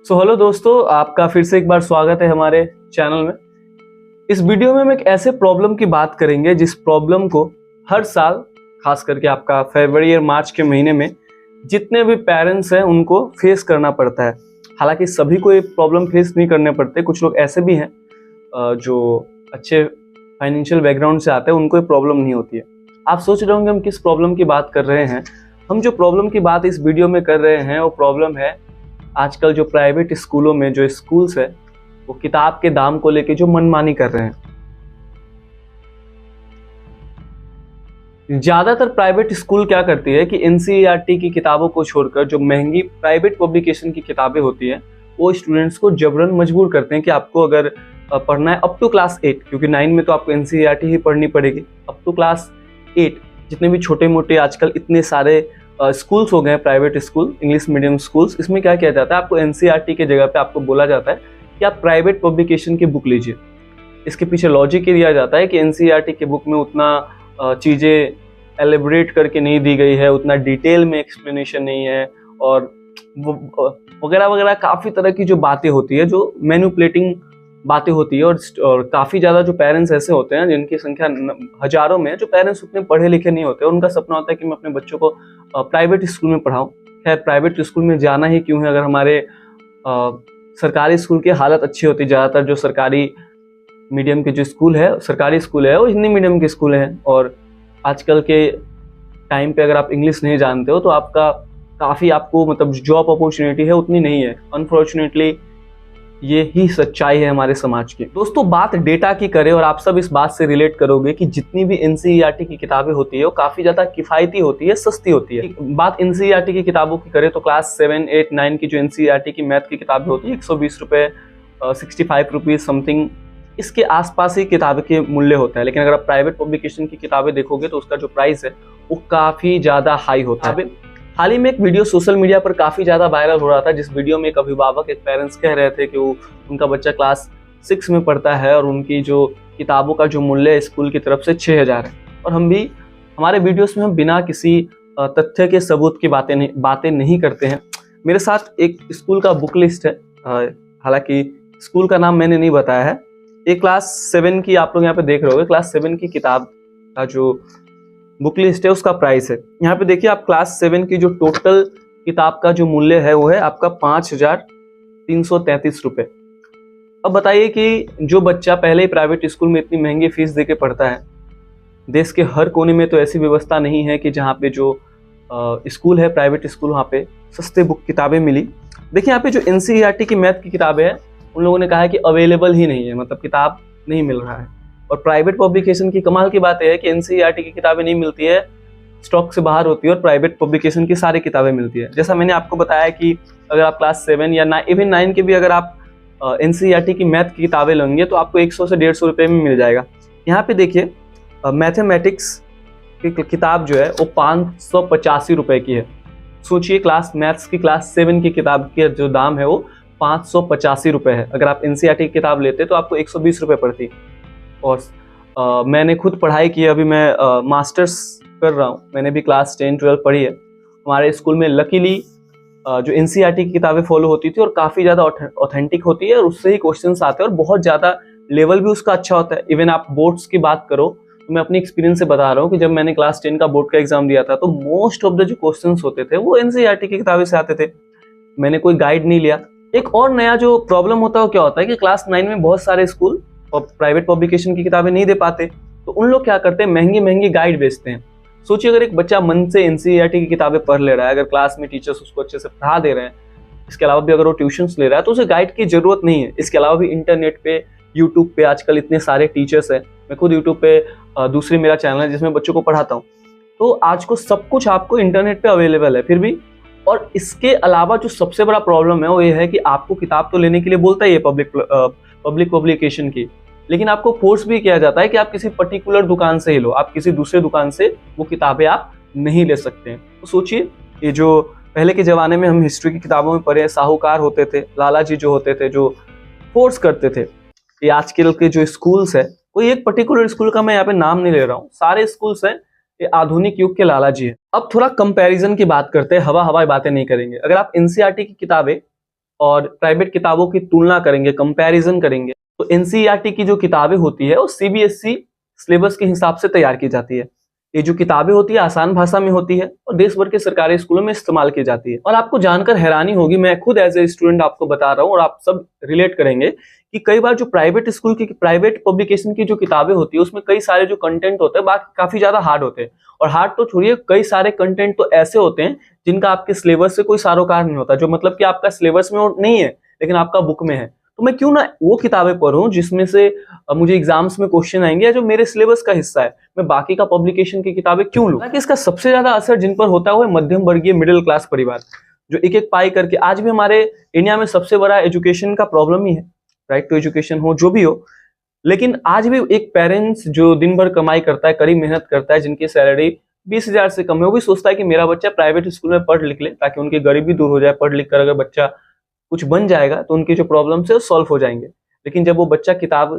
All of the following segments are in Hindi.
हेलो दोस्तों, आपका फिर से एक बार स्वागत है हमारे चैनल में। इस वीडियो में हम एक ऐसे प्रॉब्लम की बात करेंगे जिस प्रॉब्लम को हर साल, खास करके आपका फरवरी और मार्च के महीने में जितने भी पेरेंट्स हैं उनको फेस करना पड़ता है। हालांकि सभी को ये प्रॉब्लम फेस नहीं करने पड़ते, कुछ लोग ऐसे भी हैं जो अच्छे फाइनेंशियल बैकग्राउंड से आते हैं, उनको ये प्रॉब्लम नहीं होती है। आप सोच रहे होंगे हम किस प्रॉब्लम की बात कर रहे हैं। हम जो प्रॉब्लम की बात इस वीडियो में कर रहे हैं वो प्रॉब्लम है आजकल जो प्राइवेट स्कूलों में जो स्कूल्स है वो किताब के दाम को लेके जो मनमानी कर रहे हैं। ज्यादातर प्राइवेट स्कूल क्या करती है कि एनसीईआरटी की किताबों को छोड़कर जो महंगी प्राइवेट पब्लिकेशन की किताबें होती हैं वो स्टूडेंट्स को जबरन मजबूर करते हैं कि आपको अगर पढ़ना है अप टू क्लास 8, क्योंकि 9 में तो आपको एनसीईआरटी ही पढ़नी पड़ेगी। अप टू क्लास 8 जितने भी छोटे मोटे आजकल इतने सारे स्कूल्स हो गए, private school, English medium schools, इसमें क्या किया जाता है, आपको एनसीईआरटी के जगह पे आपको बोला जाता है कि आप प्राइवेट पब्लिकेशन की बुक लीजिए। इसके पीछे लॉजिक ये दिया जाता है कि एनसीईआरटी की बुक में उतना चीज़ें एलेबोरेट करके नहीं दी गई है, उतना डिटेल में एक्सप्लेनेशन नहीं है, और वगैरह वगैरह काफ़ी तरह की जो बातें होती है, जो मैनिपुलेटिंग बातें होती है। और काफ़ी ज़्यादा जो पेरेंट्स ऐसे होते हैं जिनकी संख्या हजारों में, जो पेरेंट्स उतने पढ़े लिखे नहीं होते, उनका सपना होता है कि मैं अपने बच्चों को प्राइवेट स्कूल में पढ़ाऊँ। खैर, प्राइवेट स्कूल में जाना ही क्यों है अगर हमारे सरकारी स्कूल की हालत अच्छी होती। ज़्यादातर जो सरकारी मीडियम के जो स्कूल है, सरकारी स्कूल है, वो हिंदी मीडियम के स्कूल हैं। और आजकल के टाइम पे अगर आप इंग्लिश नहीं जानते हो तो आपका काफ़ी आपको मतलब जॉब अपॉर्चुनिटी है उतनी नहीं है। अनफॉर्चुनेटली ये ही सच्चाई है हमारे समाज की। दोस्तों, बात डेटा की करें और आप सब इस बात से रिलेट करोगे कि जितनी भी एनसीईआरटी की किताबें होती है वो काफ़ी ज़्यादा किफ़ायती होती है, सस्ती होती है। बात एनसीईआरटी की किताबों की करें तो क्लास 7, 8, 9 की जो एनसीईआरटी की मैथ की किताबें होती है 120 रुपये, 65 रुपीज़ समथिंग, इसके आसपास ही किताब के मूल्य होता है। लेकिन अगर आप प्राइवेट पब्लिकेशन की किताबें देखोगे तो उसका जो प्राइस है वो काफ़ी ज़्यादा हाई होता है। हाल ही में एक वीडियो सोशल मीडिया पर काफ़ी ज़्यादा वायरल हो रहा था, जिस वीडियो में एक अभिभावक, एक पेरेंट्स कह रहे थे कि उनका बच्चा क्लास 6 में पढ़ता है और उनकी जो किताबों का जो मूल्य है स्कूल की तरफ से 6000 है। और हम भी हमारे वीडियोस में हम बिना किसी तथ्य के सबूत की बातें नहीं करते हैं। मेरे साथ एक स्कूल का बुक लिस्ट है, हालांकि स्कूल का नाम मैंने नहीं बताया है। एक क्लास 7 की आप लोग यहाँ पे देख रहे होगे, क्लास 7 की किताब का जो बुक लिस्ट है उसका प्राइस है। यहाँ पे देखिए, आप क्लास 7 की जो टोटल किताब का जो मूल्य है वो है आपका 5333 रुपये। अब बताइए कि जो बच्चा पहले ही प्राइवेट स्कूल में इतनी महंगी फीस देके पढ़ता है, देश के हर कोने में तो ऐसी व्यवस्था नहीं है कि जहाँ पे जो स्कूल है, प्राइवेट स्कूल, वहाँ पे सस्ते बुक किताबें मिली। देखिए, यहाँ पे जो एनसीईआरटी की मैथ की किताबें हैं उन लोगों ने कहा है कि अवेलेबल ही नहीं है, मतलब किताब नहीं मिल रहा है। और प्राइवेट पब्लिकेशन की कमाल की बात है कि एनसीईआरटी की किताबें नहीं मिलती है, स्टॉक से बाहर होती है, और प्राइवेट पब्लिकेशन की सारी किताबें मिलती है। जैसा मैंने आपको बताया कि अगर आप क्लास 7 या इवन 9 के भी अगर आप एनसीईआरटी की मैथ की किताबें लेंगे तो आपको 100 से 150 रुपये में मिल जाएगा। यहाँ पे देखिए, मैथमेटिक्स की किताब जो है वो 585 रुपये की है। सोचिए, मैथ्स की क्लास 7 की किताब के जो दाम है वो 585 रुपये है। अगर आप एनसीईआरटी की किताब लेते तो आपको 120 रुपये पड़ती। और मैंने खुद पढ़ाई की है, अभी मैं मास्टर्स कर रहा हूँ, मैंने भी क्लास 10, 12 पढ़ी है। हमारे स्कूल में लकीली जो एनसीईआरटी की किताबें फॉलो होती थी और काफ़ी ज़्यादा ऑथेंटिक होती है और उससे ही क्वेश्चंस आते हैं और बहुत ज़्यादा लेवल भी उसका अच्छा होता है। इवन आप बोर्ड्स की बात करो तो मैं अपनी एक्सपीरियंस से बता रहा हूँ कि जब मैंने क्लास 10 का बोर्ड का एग्जाम दिया था तो मोस्ट ऑफ द जो क्वेश्चन होते थे वो एनसीईआरटी की किताबें से आते थे। मैंने कोई गाइड नहीं लिया। एक और नया जो प्रॉब्लम होता है वो क्या होता है कि क्लास 9 में बहुत सारे स्कूल और प्राइवेट पब्लिकेशन की किताबें नहीं दे पाते, तो उन लोग क्या करते हैं, महंगी महंगी गाइड बेचते हैं। सोचिए, अगर एक बच्चा मन से एनसीईआरटी की किताबें पढ़ ले रहा है, अगर क्लास में टीचर्स उसको अच्छे से पढ़ा दे रहे हैं, इसके अलावा भी अगर वो ट्यूशन्स ले रहा है तो उसे गाइड की जरूरत नहीं है। इसके अलावा भी इंटरनेट पे, यूट्यूब पे आजकल इतने सारे टीचर्स हैं। मैं खुद यूट्यूब पे दूसरी मेरा चैनल है जिसमें बच्चों को पढ़ाता हूँ, तो आज को सब कुछ आपको इंटरनेट पे अवेलेबल है फिर भी। और इसके अलावा जो सबसे बड़ा प्रॉब्लम है वो ये है कि आपको किताब तो लेने के लिए बोलता ही है पब्लिक पब्लिकेशन की, लेकिन आपको फोर्स भी किया जाता है कि आप किसी पर्टिकुलर दुकान से ही लो, आप किसी दूसरे दुकान से वो किताबें आप नहीं ले सकते हैं। तो सोचिए, ये जो पहले के ज़माने में हम हिस्ट्री की किताबों में पढ़े, साहूकार होते थे, लाला जी जो होते थे, जो फोर्स करते थे। ये आजकल के जो स्कूल्स है, कोई एक पर्टिकुलर स्कूल का मैं यहाँ पे नाम नहीं ले रहा हूँ, सारे स्कूल्स हैं, ये आधुनिक युग के लाला जी है। अब थोड़ा कंपैरिजन की बात करते हैं, हवा हवाई बातें नहीं करेंगे। अगर आप एनसीईआरटी की किताबें और प्राइवेट किताबों की तुलना करेंगे, कंपैरिजन करेंगे, तो एनसीईआरटी की जो किताबें होती है वो सीबीएसई सिलेबस के हिसाब से तैयार की जाती है। ये जो किताबें होती है आसान भाषा में होती है और देश भर के सरकारी स्कूलों में इस्तेमाल की जाती है। और आपको जानकर हैरानी होगी, मैं खुद एज ए स्टूडेंट आपको बता रहा हूँ और आप सब रिलेट करेंगे कि कई बार जो प्राइवेट स्कूल की प्राइवेट पब्लिकेशन की जो किताबें होती है उसमें कई सारे जो कंटेंट होते हैं बाकी काफी ज्यादा हार्ड होते हैं। और हार्ड तो छोड़िए, कई सारे कंटेंट तो ऐसे होते हैं जिनका आपके सिलेबस से कोई सारोकार नहीं होता, जो मतलब कि आपका सिलेबस में नहीं है लेकिन आपका बुक में है। तो मैं क्यों ना वो किताबें पढूं जिसमें से मुझे एग्जाम्स में क्वेश्चन आएंगे या जो मेरे सिलेबस का हिस्सा है, मैं बाकी का पब्लिकेशन की किताबें क्यों लूं? हालांकि इसका सबसे ज्यादा असर जिन पर होता है वो है मध्यम वर्गीय मिडिल क्लास परिवार, जो एक एक पाई करके, आज भी हमारे इंडिया में सबसे बड़ा एजुकेशन का प्रॉब्लम ही है, राइट टू एजुकेशन हो जो भी हो। लेकिन आज भी एक पेरेंट्स जो दिन भर कमाई करता है, कड़ी मेहनत करता है, जिनकी सैलरी 20,000 से कम है, वो भी सोचता है कि मेरा बच्चा प्राइवेट स्कूल में पढ़ लिख ले ताकि उनकी गरीबी दूर हो जाए। पढ़ लिख कर अगर बच्चा कुछ बन जाएगा तो उनकी जो प्रॉब्लम्स है वो सॉल्व हो जाएंगे। लेकिन जब वो बच्चा किताब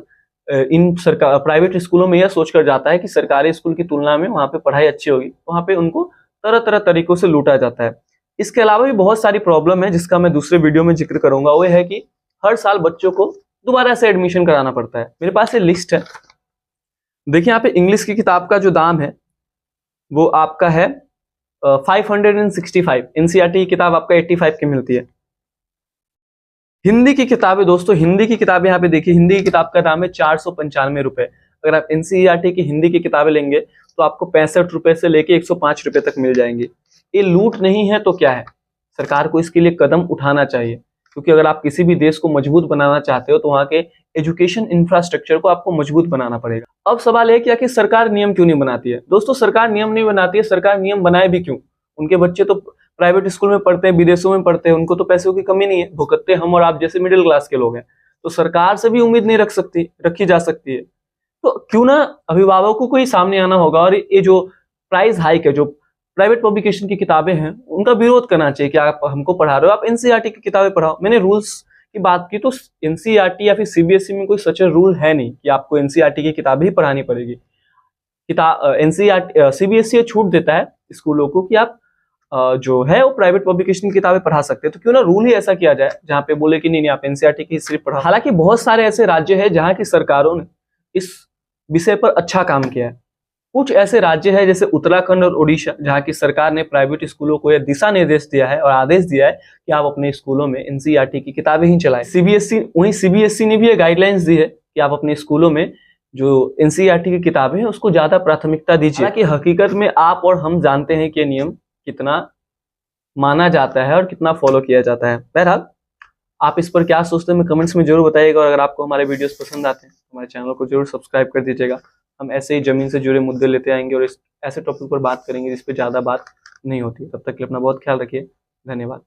इन सरकार प्राइवेट स्कूलों में यह सोचकर जाता है कि सरकारी स्कूल की तुलना में वहाँ पे पढ़ाई अच्छी होगी, वहाँ पे उनको तरह तरह तरीकों से लूटा जाता है। इसके अलावा भी बहुत सारी प्रॉब्लम है जिसका मैं दूसरे वीडियो में जिक्र करूंगा। वो है कि हर साल बच्चों को दोबारा से एडमिशन कराना पड़ता है। मेरे पास ये लिस्ट है, देखिए यहाँ पे इंग्लिश की किताब का जो दाम है वो आपका है 565। एनसीईआरटी की किताब आपका 85 की मिलती है। हिंदी की किताबें दोस्तों, हिंदी की किताबें यहाँ पे देखिए, हिंदी की किताब का दाम है 495 रुपए। अगर आप एनसीईआरटी की हिंदी की किताबें लेंगे तो आपको 65 रुपए से लेके 105 रुपए तक मिल जाएंगी। ये लूट नहीं है तो क्या है? सरकार को इसके लिए कदम उठाना चाहिए, क्योंकि अगर आप किसी भी देश को मजबूत बनाना चाहते हो तो वहाँ के एजुकेशन इंफ्रास्ट्रक्चर को आपको मजबूत बनाना पड़ेगा। अब सवाल है कि आखिर सरकार नियम क्यों नहीं बनाती है? दोस्तों, सरकार नियम नहीं बनाती है, सरकार नियम बनाए भी क्यों? उनके बच्चे तो प्राइवेट स्कूल में पढ़ते हैं, विदेशों में पढ़ते हैं, उनको तो पैसों की कमी नहीं है, भुगतते हम और आप जैसे मिडिल क्लास के लोग हैं। तो सरकार से भी उम्मीद नहीं रखी जा सकती है। तो क्यों ना अभिभावकों को ही सामने आना होगा और ये जो प्राइस हाइक है, जो प्राइवेट पब्लिकेशन की किताबें हैं, उनका विरोध करना चाहिए कि आप हमको पढ़ा रहे हो, आप एनसीईआरटी की किताबें पढ़ाओ। मैंने रूल्स की बात की तो एनसीईआरटी या फिर सीबीएसई में कोई सच रूल है नहीं कि आपको एनसीईआरटी की किताबें ही पढ़ानी पड़ेगी। एनसीईआरटी सीबीएसई छूट देता है स्कूलों को कि आप जो है वो प्राइवेट पब्लिकेशन की किताबें पढ़ा सकते हैं। तो क्यों ना रूल ही ऐसा किया जाए जहां पे बोले कि नहीं आप एनसीईआरटी की सिर्फ पढ़ाओ। हालांकि बहुत सारे ऐसे राज्य हैं जहां की सरकारों ने इस विषय पर अच्छा काम किया है। कुछ ऐसे राज्य हैं जैसे उत्तराखंड और ओडिशा, जहां की सरकार ने प्राइवेट स्कूलों को यह दिशा निर्देश दिया है और आदेश दिया है कि आप अपने स्कूलों में एनसीईआरटी की किताबें ही चलाएं। सीबीएसई ने भी ये गाइडलाइंस दी है कि आप अपने स्कूलों में जो एनसीईआरटी की किताबें हैं उसको ज्यादा प्राथमिकता दीजिए। हालांकि हकीकत में आप और हम जानते हैं कि नियम कितना माना जाता है और कितना फॉलो किया जाता है। बहरहाल, आप इस पर क्या सोचते हैं हमें कमेंट्स में जरूर बताइएगा। और अगर आपको हमारे वीडियोस पसंद आते हैं तो हमारे चैनल को जरूर सब्सक्राइब कर दीजिएगा। हम ऐसे ही जमीन से जुड़े मुद्दे लेते आएंगे और ऐसे टॉपिक पर बात करेंगे जिस पे ज्यादा बात नहीं होती। तब तक के लिए अपना बहुत ख्याल रखिए। धन्यवाद।